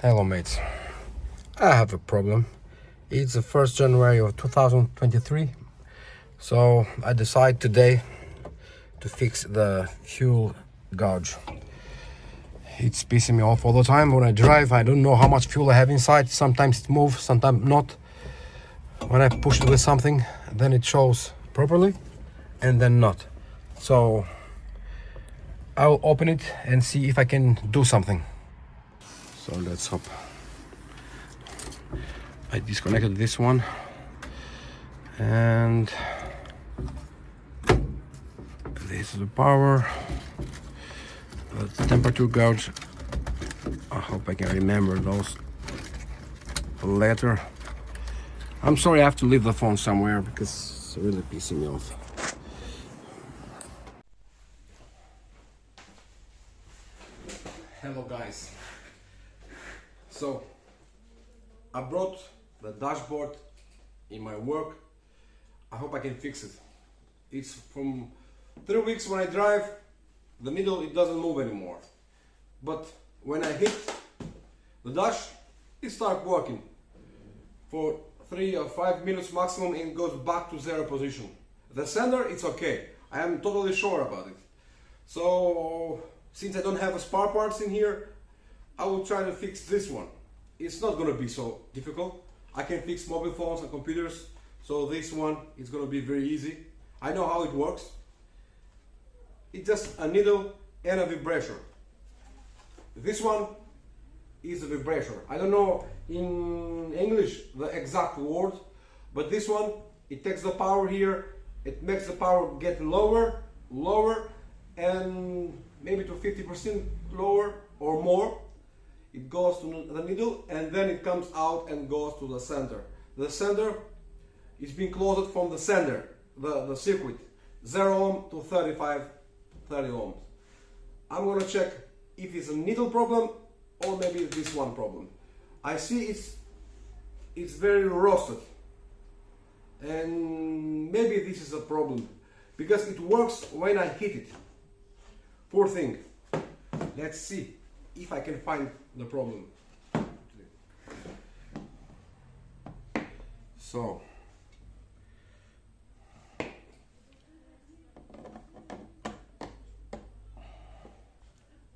Hello mates, I have a problem. It's the 1st January of 2023, so I decide today to fix the fuel gauge. It's pissing me off all the time when I drive. I don't know how much fuel I have inside. Sometimes it moves, sometimes not. When I push it with something, then it shows properly and then not. So I'll open it and see if I can do something. So let's hope. I disconnected this one and this is the power, the temperature gauge. I hope I can remember those later. I'm sorry I have to leave the phone somewhere because it's really pissing me off. Hello guys. So I brought the dashboard in my work. I hope I can fix it. It's from 3 weeks when I drive, the needle, it doesn't move anymore. But when I hit the dash, it starts working. For 3 or 5 minutes maximum, and it goes back to zero position. The sender, it's okay. I am totally sure about it. So since I don't have spare parts in here, I will try to fix this one. It's not going to be so difficult. I can fix mobile phones and computers, so this one is going to be very easy. I know how it works. It's just a needle and a vibrator. This one is a vibrator. I don't know in English the exact word, but this one, it takes the power here, it makes the power get lower, and maybe to 50% lower or more. It goes to the needle and then it comes out and goes to the center. The center is being closed from the sender, the circuit, 0 ohm to 30 ohms. I'm gonna check if it's a needle problem or maybe it's this one problem. I see it's very rusted, and maybe this is a problem because it works when I hit it. Poor thing. Let's see if I can find the problem. So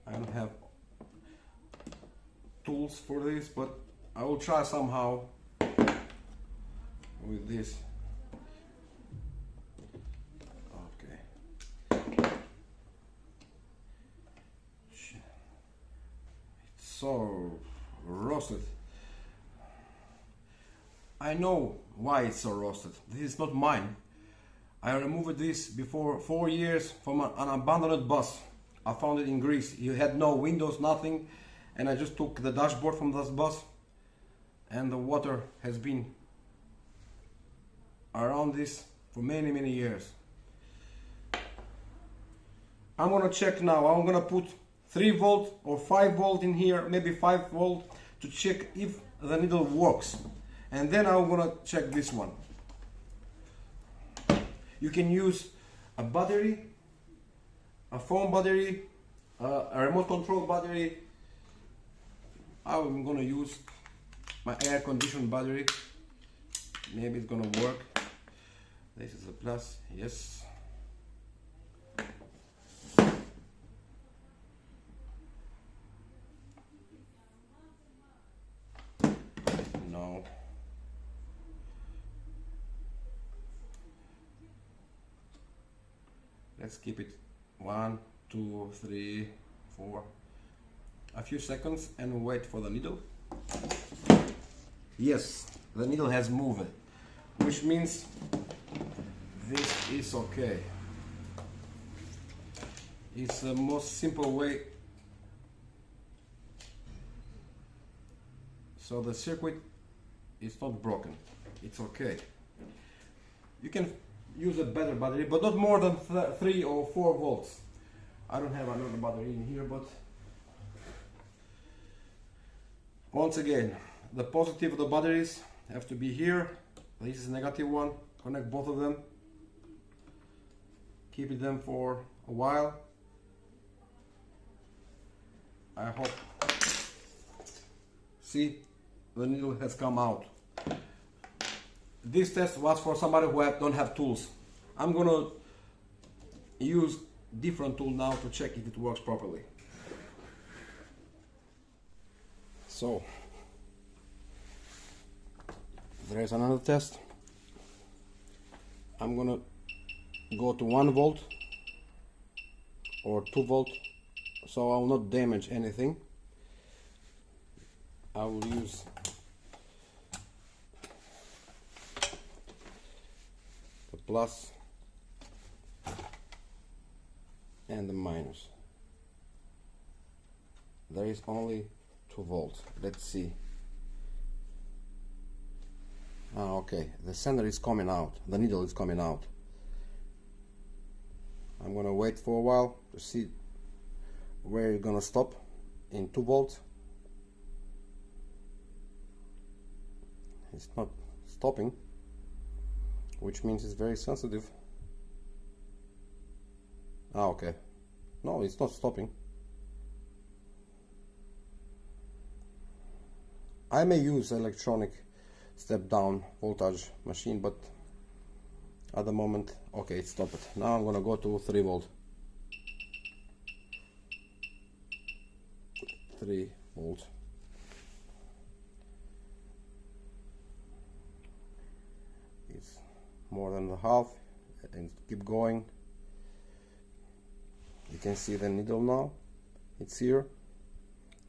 I don't have tools for this, but I will try somehow with this. Okay. It's so rusted. I know why it's so rusted. This is not mine. I removed this before 4 years from an abandoned bus. I found it in Greece. It had no windows, nothing, and I just took the dashboard from this bus, and the water has been around this for many years. I'm gonna check now. I'm gonna put 3 volt or 5 volt in here, maybe 5 volt, to check if the needle works, and then I'm gonna check this one. You can use a battery, a phone battery, a remote control battery. I'm gonna use my air conditioned battery. Maybe it's gonna work. This is a plus, yes. No. Let's keep it 1, 2, 3, 4. A few seconds and wait for the needle. Yes, the needle has moved, which means this is okay. It's the most simple way. So the circuit is not broken. It's okay. You can use a better battery, but not more than 3 or 4 volts. I don't have another battery in here, but once again, the positive of the batteries have to be here. This is the negative one. Connect both of them. Keep them for a while. I hope See, the needle has come out. This test was for somebody who don't have tools. I'm gonna use different tool now to check if it works properly. So there is another test. I'm gonna go to 1 volt or 2 volt, so I will not damage anything. I will use the plus and the minus. There is only 2 volts. Let's see. Okay, the center is coming out, the needle is coming out. I'm gonna wait for a while to see where you're gonna stop in 2 volts. It's not stopping, which means it's very sensitive. Okay, no, it's not stopping. I may use electronic step down voltage machine, but at the moment, okay, it stopped. Now I'm gonna go to 3 volt. 3 volt. It's more than the half, and keep going. You can see the needle now. It's here,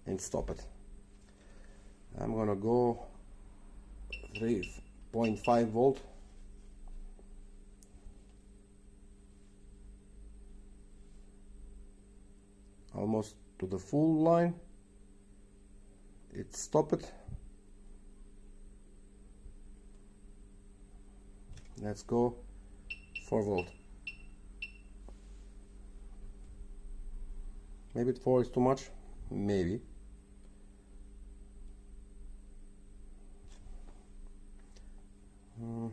and stop it. I'm gonna go 3.5 volt. Almost to the full line. It stopped. Let's go 4 volt. Maybe 4 is too much, maybe. Hmm.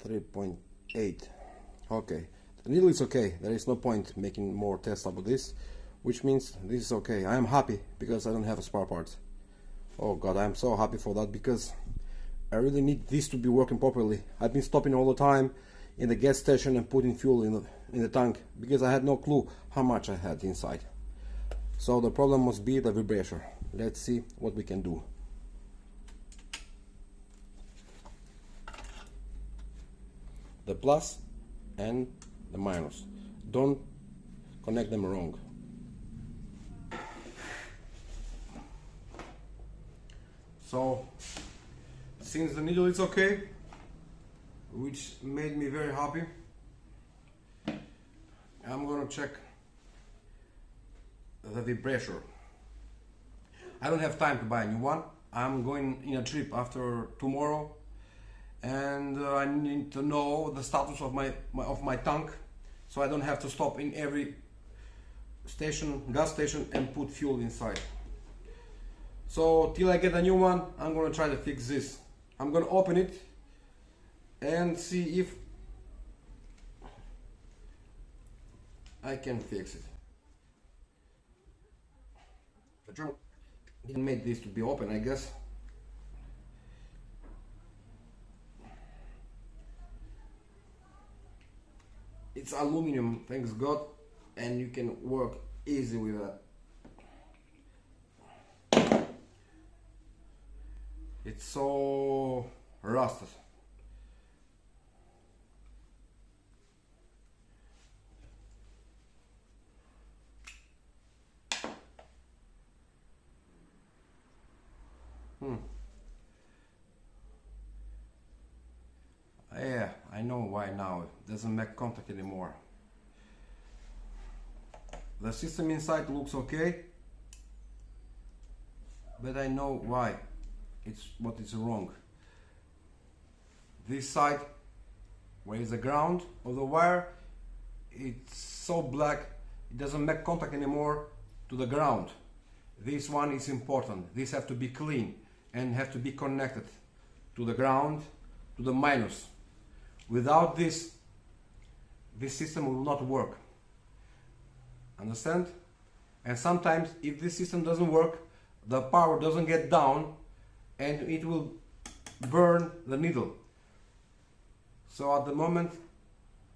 3.8. Okay, the needle is okay. There is no point making more tests about this, which means this is okay. I am happy because I don't have a spare parts. Oh god, I am so happy for that, because I really need this to be working properly. I've been stopping all the time in the gas station and putting fuel in the tank because I had no clue how much I had inside. So the problem must be the vibrator. Let's see what we can do. The plus and the minus. Don't connect them wrong. So since the needle is okay, which made me very happy, I'm gonna check the vibrator. I don't have time to buy a new one. I'm going in a trip after tomorrow, and I need to know the status of my tank, so I don't have to stop in every gas station and put fuel inside. So till I get a new one, I'm gonna try to fix this. I'm gonna open it and see if I can fix it. The German didn't make this to be open, I guess. It's aluminum, thanks God, and you can work easy with that. It's so rusted. Yeah, I know why now. It doesn't make contact anymore. The system inside looks okay, but I know why. What is wrong. This side, where is the ground of the wire, it's so black, it doesn't make contact anymore to the ground. This one is important. This have to be clean and have to be connected to the ground, to the minus. Without this, this system will not work. Understand? And sometimes if this system doesn't work, the power doesn't get down and it will burn the needle. So at the moment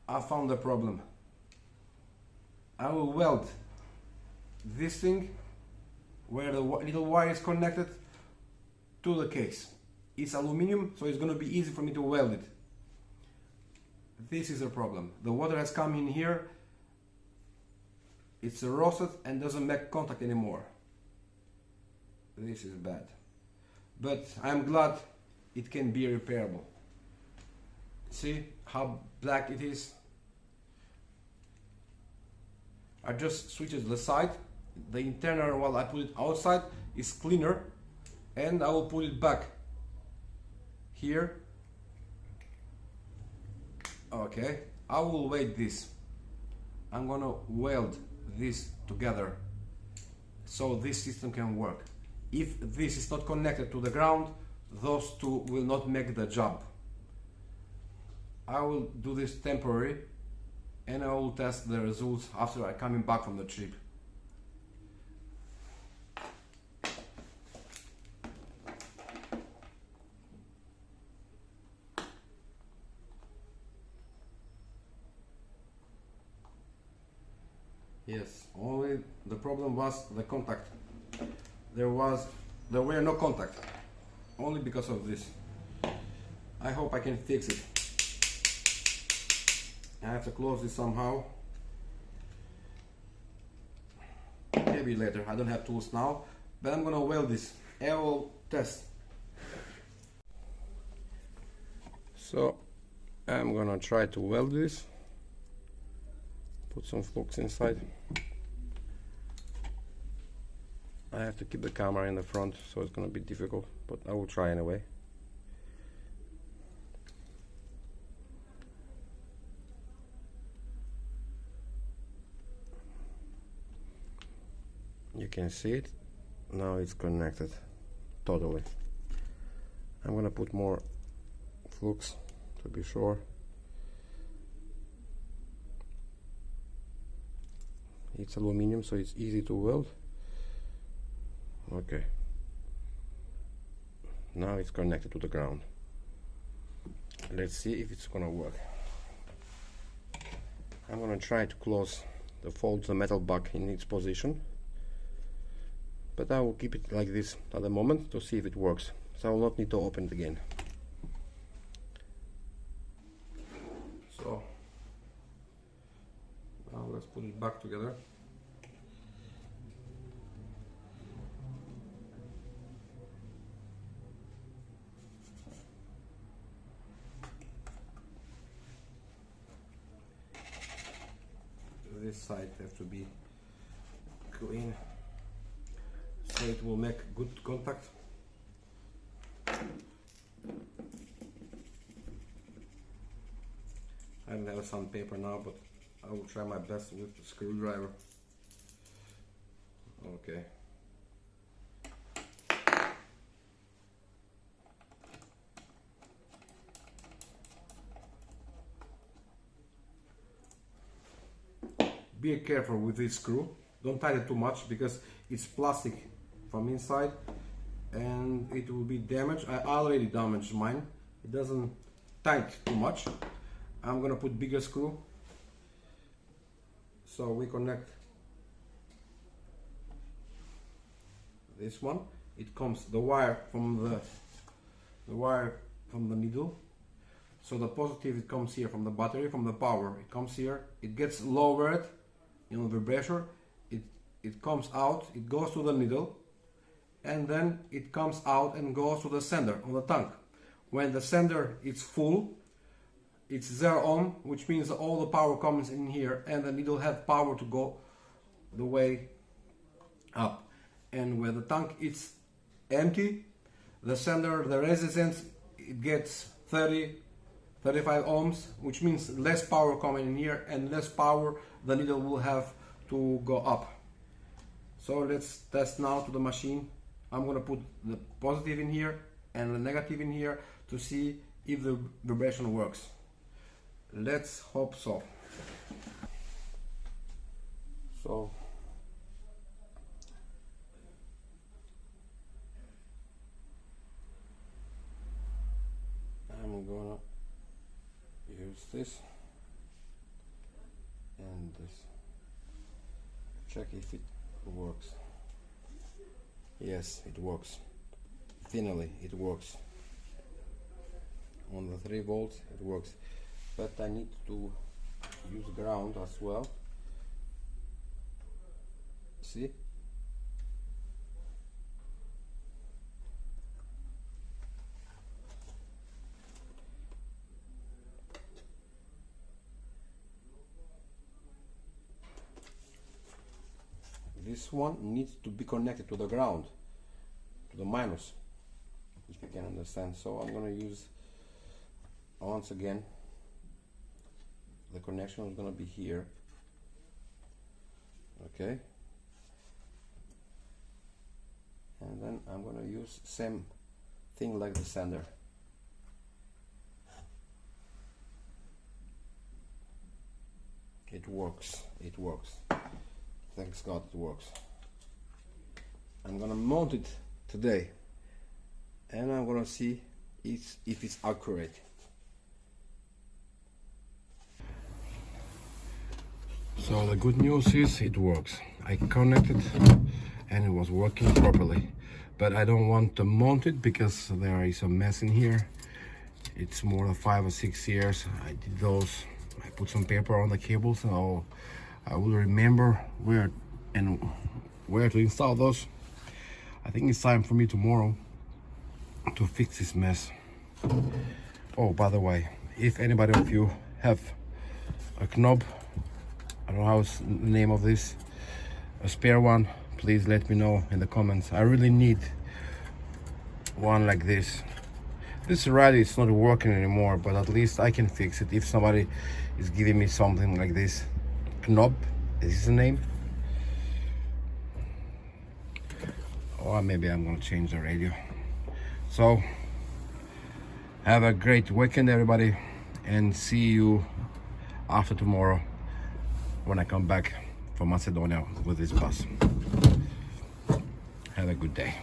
I found the problem. I will weld this thing where the little wire is connected to the case. It's aluminum, so it's going to be easy for me to weld it. This is a problem. The water has come in here, it's rusted and doesn't make contact anymore. This is bad. But I'm glad it can be repairable. See how black it is? I just switched it to the side. The internal, while I put it outside, is cleaner, and I will put it back here. Okay, I will wait this. I'm gonna weld this together so this system can work. If this is not connected to the ground, those two will not make the job. I will do this temporary and I will test the results after I coming back from the trip. Yes, only the problem was the contact. There were no contact, only because of this. I hope I can fix it. I have to close this somehow. Maybe later, I don't have tools now, but I'm gonna weld this. I will test. So I'm gonna try to weld this. Put some flux inside. I have to keep the camera in the front, so it's gonna be difficult, but I will try anyway. You can see it. Now it's connected totally. I'm gonna put more flux to be sure. It's aluminum, so it's easy to weld. Okay. Now it's connected to the ground. Let's see if it's gonna work. I'm gonna try to close the metal back in its position, but I will keep it like this at the moment to see if it works. So I will not need to open it again. So now let's put it back together. This side has to be clean so it will make good contact. I don't have sandpaper now, but I will try my best with the screwdriver. Okay. Be careful with this screw. Don't tighten it too much because it's plastic from inside and it will be damaged. I already damaged mine. It doesn't tighten too much. I'm gonna put bigger screw. So we connect this one. It comes the wire from the needle. So the positive, it comes here from the battery, from the power. It comes here. It gets lowered in the vibrator. It comes out. It goes to the needle, and then it comes out and goes to the sender on the tank. When the sender is full, it's 0 ohm, which means all the power comes in here, and the needle has power to go the way up. And when the tank is empty, the sender, the resistance, it gets 35 ohms, which means less power coming in here, and less power the needle will have to go up. So let's test now to the machine. I'm gonna put the positive in here and the negative in here to see if the vibration works. Let's hope so. So this and this. Check if it works. Yes, it works. Finally, it works. On the 3 volts, it works. But I need to use ground as well. See? This one needs to be connected to the ground, to the minus, if you can understand. So I'm going to use, once again, the connection is going to be here. Okay. And then I'm going to use same thing like the sender. It works. It works. Thanks God it works. I'm gonna mount it today and I'm gonna see if it's accurate. So the good news is it works. I connected and it was working properly, but I don't want to mount it because there is a mess in here. It's more than 5 or 6 years. I did those. I put some paper on the cables, so I will remember where to install those. I think it's time for me tomorrow to fix this mess. Oh, by the way, if anybody of you have a knob, I don't know how's the name of this, a spare one, please let me know in the comments. I really need one like this. This rally is not working anymore, but at least I can fix it if somebody is giving me something like this. Knob, is this the name? Or maybe I'm gonna change the radio. So have a great weekend, everybody, and see you after tomorrow when I come back from Macedonia with this bus. Have a good day.